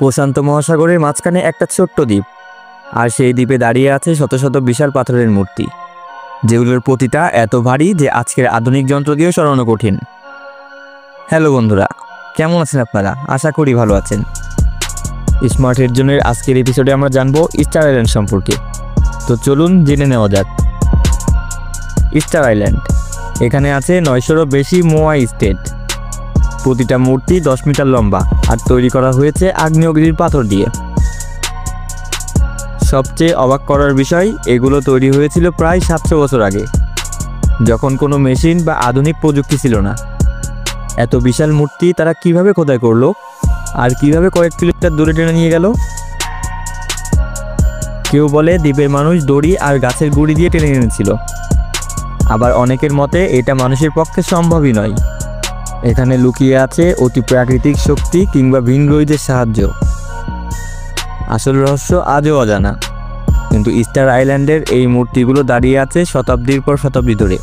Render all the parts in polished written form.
প্রশান্ত মহাসাগরের মাঝখানে একটা ছোট্ট দ্বীপ, আর সেই দ্বীপে দাঁড়িয়ে আছে শত শত বিশাল পাথরের মূর্তি, যেগুলোর প্রতিটা এত ভারী যে আজকের আধুনিক যন্ত্র দিয়েও সরানো কঠিন। হ্যালো বন্ধুরা, কেমন আছেন আপনারা? আশা করি ভালো আছেন। স্মার্ট হেড জোনের আজকের এপিসোডে আমরা জানবো স্টার আইল্যান্ড সম্পর্কে। তো চলুন জেনে নেওয়া যাক। স্টার আইল্যান্ড, এখানে আছে 900-রও বেশি মোয়াই স্টেট। প্রতিটা মূর্তি 10 মিটার লম্বা আর তৈরি করা হয়েছে আগ্নেয়গিরির পাথর দিয়ে। সবচেয়ে অবাক করার বিষয়, এগুলো তৈরি হয়েছিল প্রায় 700 বছর আগে, যখন কোনো মেশিন বা আধুনিক প্রযুক্তি ছিল না। এত বিশাল মূর্তি তারা কিভাবে খোদাই করলো আর কিভাবে কয়েক কিলোমিটার দূরে টেনে নিয়ে গেল? কেউ বলে দ্বীপের মানুষ দড়ি আর গাছের গুঁড়ি দিয়ে টেনে এনেছিল, আবার অনেকের মতে এটা মানুষের পক্ষে সম্ভবই নয়। এখানে লুকিয়ে আছে অতি প্রাকৃতিক শক্তি কিংবা ভিনগ্রহীদের সাহায্য। আসল রহস্য আজও অজানা, কিন্তু স্টার আইল্যান্ডের এই মূর্তিগুলো দাঁড়িয়ে আছে শতাব্দীর পর শতাব্দী ধরে,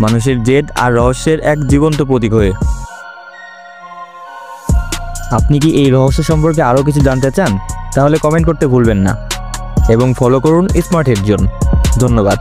মানুষের জেদ আর রহস্যের এক জীবন্ত প্রতীক হয়ে। আপনি কি এই রহস্য সম্পর্কে আরও কিছু জানতে চান? তাহলে কমেন্ট করতে ভুলবেন না এবং ফলো করুন স্মার্ট হেড জোন। ধন্যবাদ।